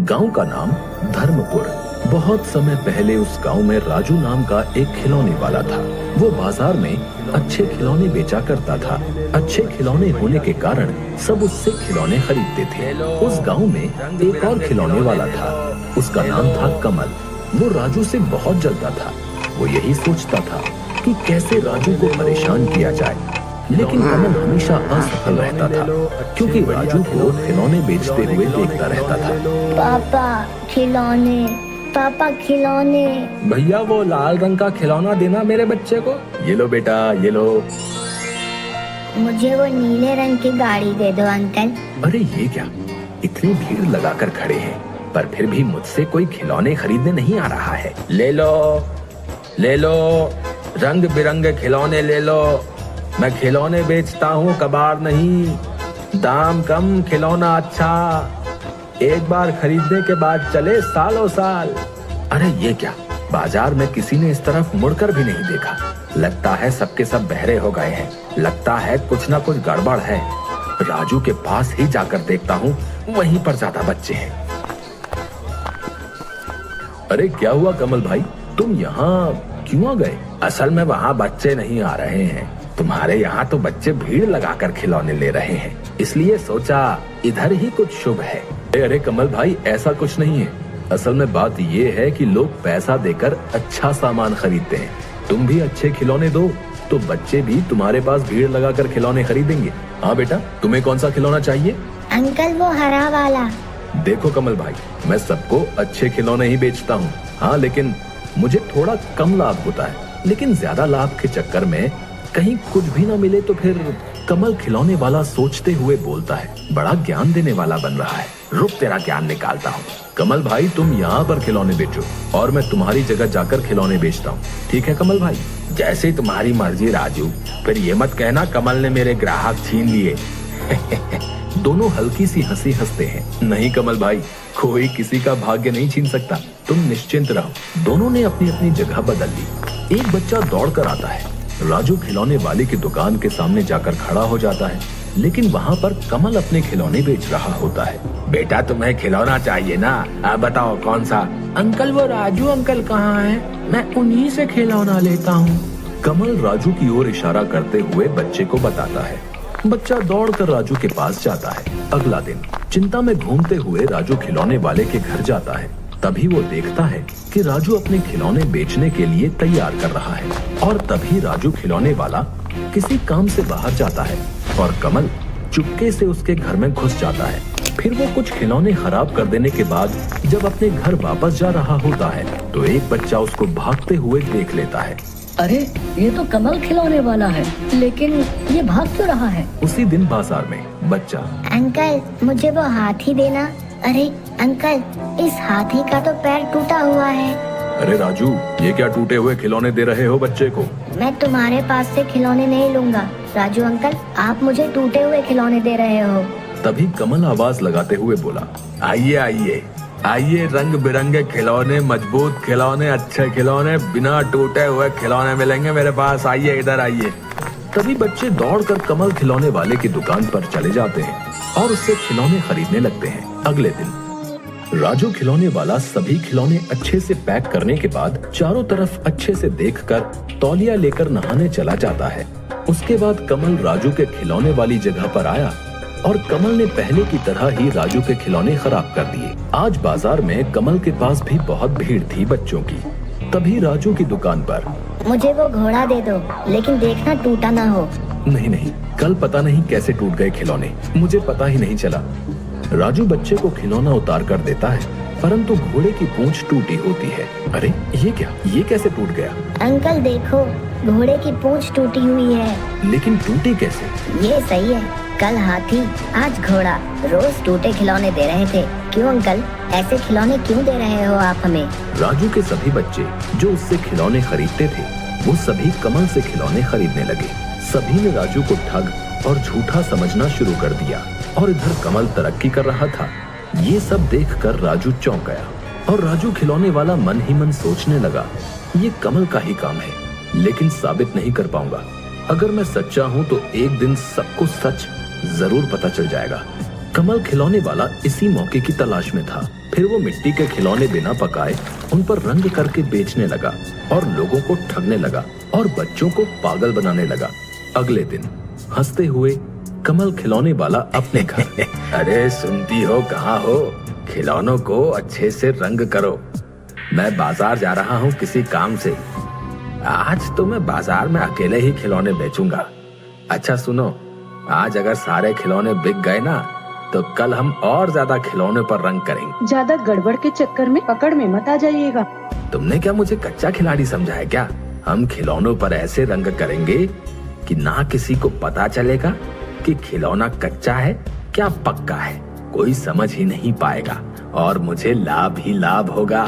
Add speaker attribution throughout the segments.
Speaker 1: गांव का नाम धर्मपुर। बहुत समय पहले उस गांव में राजू नाम का एक खिलौने वाला था। वो बाजार में अच्छे खिलौने बेचा करता था। अच्छे खिलौने होने के कारण सब उससे खिलौने खरीदते थे। उस गांव में एक और खिलौने वाला था। उसका नाम था कमल। वो राजू से बहुत जलता था। वो यही सोचता था कि कैसे राजू को परेशान किया जाए, लेकिन कमल हमेशा असफल रहता था क्योंकि राजू को खिलौने बेचते हुए देखता रहता था।
Speaker 2: पापा खिलौने, पापा खिलौने।
Speaker 1: भैया वो लाल रंग का खिलौना देना मेरे बच्चे को। ये लो बेटा, ये लो।
Speaker 2: मुझे वो नीले रंग की गाड़ी दे दो अंकल।
Speaker 1: अरे ये क्या, इतनी भीड़ लगाकर खड़े हैं पर फिर भी मुझसे कोई खिलौने खरीदने नहीं आ रहा है। ले लो, ले लो, रंग बिरंगे खिलौने ले लो। मैं खिलौने बेचता हूँ, कबाड़ नहीं। दाम कम, खिलौना अच्छा। एक बार खरीदने के बाद चले सालों साल। अरे ये क्या, बाजार में किसी ने इस तरफ मुड़कर भी नहीं देखा। लगता है सबके सब बहरे हो गए हैं। लगता है कुछ ना कुछ गड़बड़ है। राजू के पास ही जाकर देखता हूँ, वहीं पर ज्यादा बच्चे हैं। अरे क्या हुआ कमल भाई, तुम यहाँ क्यों आ गए? असल में वहाँ बच्चे नहीं आ रहे हैं। तुम्हारे यहाँ तो बच्चे भीड़ लगाकर खिलौने ले रहे हैं, इसलिए सोचा इधर ही कुछ शुभ है। अरे कमल भाई, ऐसा कुछ नहीं है। असल में बात ये है कि लोग पैसा देकर अच्छा सामान खरीदते हैं। तुम भी अच्छे खिलौने दो तो बच्चे भी तुम्हारे पास भीड़ लगाकर खिलौने खरीदेंगे। हाँ बेटा, तुम्हें कौन सा खिलौना चाहिए?
Speaker 2: अंकल वो हरा वाला।
Speaker 1: देखो कमल भाई, मैं सबको अच्छे खिलौने ही बेचता हूँ। हाँ, लेकिन मुझे थोड़ा कम लाभ होता है। लेकिन ज्यादा लाभ के चक्कर में कहीं कुछ भी ना मिले तो फिर कमल खिलौने वाला सोचते हुए बोलता है, बड़ा ज्ञान देने वाला बन रहा है। रुक, तेरा ज्ञान निकालता हूँ। कमल भाई, तुम यहाँ पर खिलौने बेचो और मैं तुम्हारी जगह जाकर खिलौने बेचता हूँ। ठीक है कमल भाई? जैसे तुम्हारी मर्जी राजू। फिर ये मत कहना कमल ने मेरे ग्राहक छीन लिए। दोनों हल्की सी हंसी हंसते हैं। नहीं कमल भाई, कोई किसी का भाग्य नहीं छीन सकता, तुम निश्चिंत रहो। दोनों ने अपनी अपनी जगह बदल ली। एक बच्चा दौड़ कर आता है। राजू खिलौने वाले की दुकान के सामने जाकर खड़ा हो जाता है, लेकिन वहाँ पर कमल अपने खिलौने बेच रहा होता है। बेटा, तुम्हें खिलौना चाहिए ना? आप बताओ कौन सा? अंकल वो राजू अंकल कहाँ हैं? मैं उन्हीं से खिलौना लेता हूँ। कमल राजू की ओर इशारा करते हुए बच्चे को बताता है। बच्चा दौड़कर राजू के पास जाता है। अगला दिन चिंता में घूमते हुए राजू खिलौने वाले के घर जाता है। तभी वो देखता है कि राजू अपने खिलौने बेचने के लिए तैयार कर रहा है और तभी राजू खिलौने वाला किसी काम से बाहर जाता है और कमल चुपके से उसके घर में घुस जाता है। फिर वो कुछ खिलौने खराब कर देने के बाद जब अपने घर वापस जा रहा होता है तो एक बच्चा उसको भागते हुए देख लेता है।
Speaker 3: अरे ये तो कमल खिलौने वाला है, लेकिन ये भाग क्यों रहा है?
Speaker 1: उसी दिन बाजार में बच्चा,
Speaker 2: अंकल मुझे वो हाथी देना। अरे अंकल, इस हाथी का तो पैर टूटा हुआ है।
Speaker 1: अरे राजू, ये क्या टूटे हुए खिलौने दे रहे हो बच्चे को?
Speaker 2: मैं तुम्हारे पास से खिलौने नहीं लूंगा। राजू अंकल, आप मुझे टूटे हुए खिलौने दे रहे हो।
Speaker 1: तभी कमल आवाज लगाते हुए बोला, आइए आइए आइए, रंग बिरंगे खिलौने, मजबूत खिलौने, अच्छे खिलौने, बिना टूटे हुए खिलौने मिलेंगे मेरे पास। आइए, इधर आइए। तभी बच्चे दौड़कर कमल खिलौने वाले की दुकान पर चले जाते हैं और उससे खिलौने खरीदने लगते हैं। अगले दिन राजू खिलौने वाला सभी खिलौने अच्छे से पैक करने के बाद चारों तरफ अच्छे से देखकर तौलिया लेकर नहाने चला जाता है। उसके बाद कमल राजू के खिलौने वाली जगह पर आया और कमल ने पहले की तरह ही राजू के खिलौने खराब कर दिए। आज बाजार में कमल के पास भी बहुत भीड़ थी बच्चों की। तभी राजू की दुकान पर,
Speaker 2: मुझे वो घोड़ा दे दो, लेकिन देखना टूटा ना हो।
Speaker 1: नहीं नहीं, कल पता नहीं कैसे टूट गए खिलौने, मुझे पता ही नहीं चला। राजू बच्चे को खिलौना उतार कर देता है, परंतु घोड़े की पूंछ टूटी होती है। अरे ये क्या, ये कैसे टूट गया?
Speaker 2: अंकल देखो, घोड़े की पूंछ टूटी हुई है।
Speaker 1: लेकिन टूटी कैसे?
Speaker 2: ये सही है, कल हाथी आज घोड़ा, रोज टूटे खिलौने दे रहे थे। क्यों अंकल, ऐसे खिलौने क्यों दे रहे हो आप हमें?
Speaker 1: राजू के सभी बच्चे जो उससे खिलौने खरीदते थे वो सभी कमल से खिलौने खरीदने लगे। सभी ने राजू को ठग और झूठा समझना शुरू कर दिया और इधर कमल तरक्की कर रहा था। ये सब देखकर राजू चौंक गया और राजू खिलौने वाला मन ही मन सोचने लगा, ये कमल का ही काम है, लेकिन साबित नहीं कर पाऊंगा। अगर मैं सच्चा हूँ तो एक दिन सबको सच जरूर पता चल जाएगा। कमल खिलौने वाला इसी मौके की तलाश में था। फिर वो मिट्टी के खिलौने बिना पकाए उन पर रंग करके बेचने लगा और लोगों को ठगने लगा और बच्चों को पागल बनाने लगा। अगले दिन हंसते हुए कमल खिलौने वाला अपने घर अरे सुनती हो कहाँ हो, खिलौनों को अच्छे से रंग करो, मैं बाजार जा रहा हूँ किसी काम से। आज तो मैं बाजार में अकेले ही खिलौने बेचूंगा। अच्छा सुनो, आज अगर सारे खिलौने बिक गए ना तो कल हम और ज्यादा खिलौने पर रंग करेंगे।
Speaker 4: ज्यादा गड़बड़ के चक्कर में पकड़ में मत आ जाइएगा।
Speaker 1: तुमने क्या मुझे कच्चा खिलाड़ी समझा है क्या? हम खिलौनों पर ऐसे रंग करेंगे कि ना किसी को पता चलेगा कि खिलौना कच्चा है क्या पक्का है, कोई समझ ही नहीं पाएगा और मुझे लाभ ही लाभ होगा।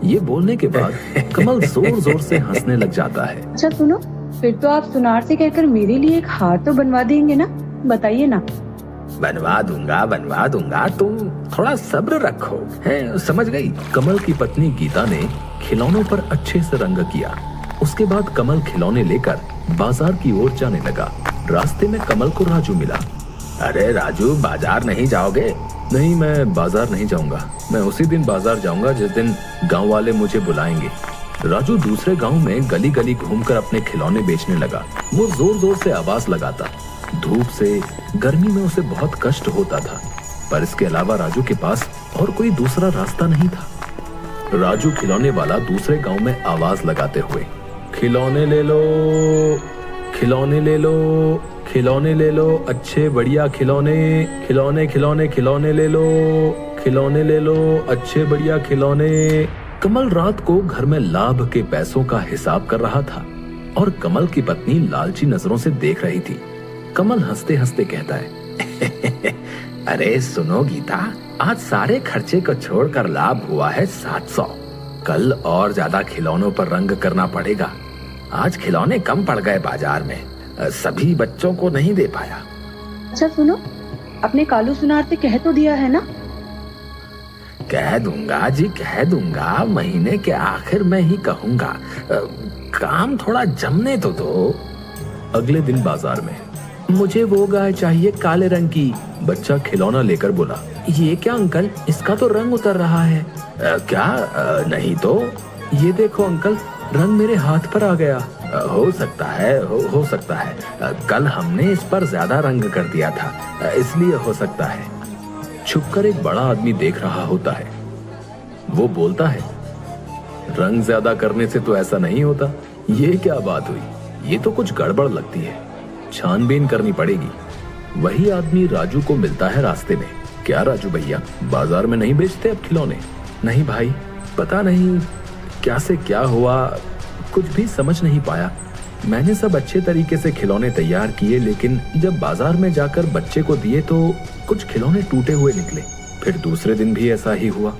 Speaker 1: ये बोलने के बाद कमल जोर जोर से हंसने लग जाता है।
Speaker 4: अच्छा सुनो, फिर तो आप सुनार से कहकर मेरे लिए एक हार तो बनवा देंगे ना? बताइए ना।
Speaker 1: बनवा दूंगा, तुम थोड़ा सब्र रखो। है समझ गई। कमल की पत्नी गीता ने खिलौनों पर अच्छे से रंग किया। उसके बाद कमल खिलौने लेकर बाजार की ओर जाने लगा। रास्ते में कमल को राजू मिला। अरे राजू, बाजार नहीं जाओगे? नहीं, मैं बाजार नहीं जाऊंगा। मैं उसी दिन बाजार जाऊंगा जिस दिन गांव वाले मुझे बुलाएंगे। राजू दूसरे गांव में गली गली घूमकर अपने खिलौने बेचने लगा। वो जोर जोर से आवाज लगाता। धूप से, गर्मी में उसे बहुत कष्ट होता था, पर इसके अलावा राजू के पास और कोई दूसरा रास्ता नहीं था। राजू खिलौने वाला दूसरे गांव में आवाज लगाते हुए, खिलौने ले लो, खिलौने ले लो, खिलौने ले लो, अच्छे बढ़िया खिलौने, खिलौने खिलौने खिलौने ले लो, खिलौने ले लो, अच्छे बढ़िया खिलौने। कमल रात को घर में लाभ के पैसों का हिसाब कर रहा था और कमल की पत्नी लालची नजरों से देख रही थी। कमल हंसते हंसते कहता है, अरे सुनो गीता, आज सारे खर्चे को छोड़कर लाभ हुआ है 700। कल और ज्यादा खिलौनों पर रंग करना पड़ेगा। आज खिलौने कम पड़ गए बाजार में, सभी बच्चों को नहीं दे पाया।
Speaker 4: अच्छा सुनो, अपने कालू सुनार से कह तो दिया है ना?
Speaker 1: कह दूंगा जी, कह दूंगा। महीने के आखिर में ही कहूंगा। काम थोड़ा जमने तो दो। अगले दिन बाजार में, मुझे वो गाय चाहिए काले रंग की। बच्चा खिलौना लेकर बोला, ये क्या अंकल, इसका तो रंग उतर रहा है। क्या? नहीं तो। ये देखो अंकल, रंग मेरे हाथ पर आ गया। हो सकता है, हो सकता है। कल हमने इस पर ज्यादा रंग कर दिया था, इसलिए हो सकता है। छुपकर एक बड़ा आदमी देख रहा होता है। वो बोलता है, रंग ज्यादा करने से तो ऐसा नहीं होता। ये क्या बात हुई? ये तो कुछ गड़बड़ लगती है, छानबीन करनी पड़ेगी। वही आदमी राजू को मिलता है रास्ते में। क्या राजू भैया, बाजार में नहीं बेचते अब खिलौने? नहीं भाई, पता नहीं क्या से क्या हुआ, कुछ भी समझ नहीं पाया। मैंने सब अच्छे तरीके से खिलौने तैयार किए, लेकिन जब बाजार में जाकर बच्चे को दिए तो कुछ खिलौने टूटे हुए निकले। फिर दूसरे दिन भी ऐसा ही हुआ।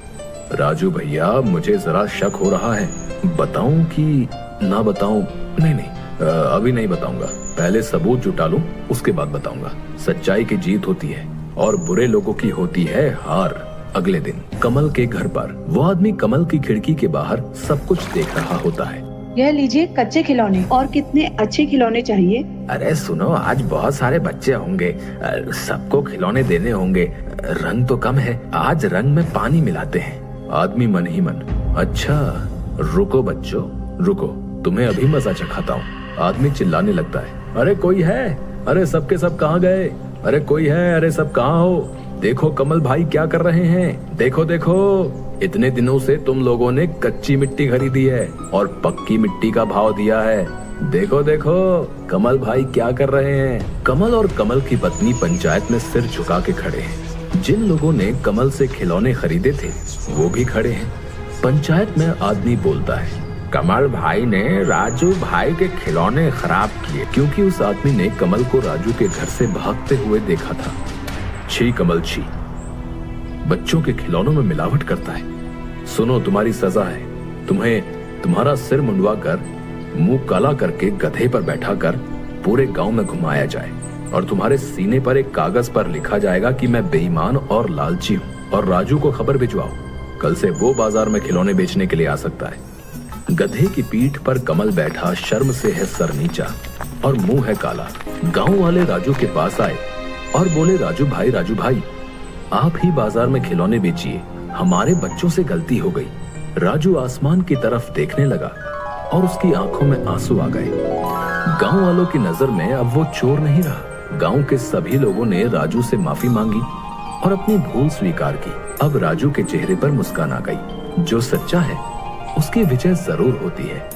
Speaker 1: राजू भैया, मुझे जरा शक हो रहा है, बताऊं कि ना बताऊं? नहीं, अभी नहीं बताऊंगा। पहले सबूत जुटा लूं, उसके बाद बताऊंगा। सच्चाई की जीत होती है और बुरे लोगों की होती है हार। अगले दिन कमल के घर पर वो आदमी कमल की खिड़की के बाहर सब कुछ देख रहा होता है।
Speaker 4: यह लीजिए कच्चे खिलौने, और कितने अच्छे खिलौने चाहिए?
Speaker 1: अरे सुनो, आज बहुत सारे बच्चे होंगे, सबको खिलौने देने होंगे। रंग तो कम है, आज रंग में पानी मिलाते हैं। आदमी मन ही मन, अच्छा रुको बच्चों रुको, तुम्हें अभी मजा चखाता हूँ। आदमी चिल्लाने लगता है, अरे कोई है? अरे सबके सब कहाँ गए? अरे कोई है? अरे सब कहाँ हो? देखो कमल भाई क्या कर रहे हैं, देखो देखो। इतने दिनों से तुम लोगों ने कच्ची मिट्टी खरीदी है और पक्की मिट्टी का भाव दिया है। देखो देखो कमल भाई क्या कर रहे हैं। कमल और कमल की पत्नी पंचायत में सिर झुका के खड़े हैं। जिन लोगों ने कमल से खिलौने खरीदे थे वो भी खड़े हैं। पंचायत में आदमी बोलता है, कमल भाई ने राजू भाई के खिलौने खराब किए, क्योंकि उस आदमी ने कमल को राजू के घर से भागते हुए देखा था। छी कमल छी, बच्चों के खिलौनों में मिलावट करता है। सुनो, तुम्हारी सजा है। तुम्हें तुम्हारा सिर मुंडवा कर, मुंह काला करके गधे पर बैठा कर पूरे गांव में घुमाया जाए और तुम्हारे सीने पर एक कागज पर लिखा जाएगा कि मैं बेईमान और लालची हूँ। और राजू को खबर भिजवाओ, कल से वो बाजार में खिलौने बेचने के लिए आ सकता है। गधे की पीठ पर कमल बैठा शर्म से है सर नीचा और मुंह है काला। गांव वाले राजू के पास आए और बोले, राजू भाई आप ही बाजार में खिलौने बेचिए, हमारे बच्चों से गलती हो गई। राजू आसमान की तरफ देखने लगा और उसकी आंखों में आंसू आ गए। गांव वालों की नजर में अब वो चोर नहीं रहा। गांव के सभी लोगों ने राजू से माफी मांगी और अपनी भूल स्वीकार की। अब राजू के चेहरे पर मुस्कान आ गई। जो सच्चा है उसकी विजय जरूर होती है।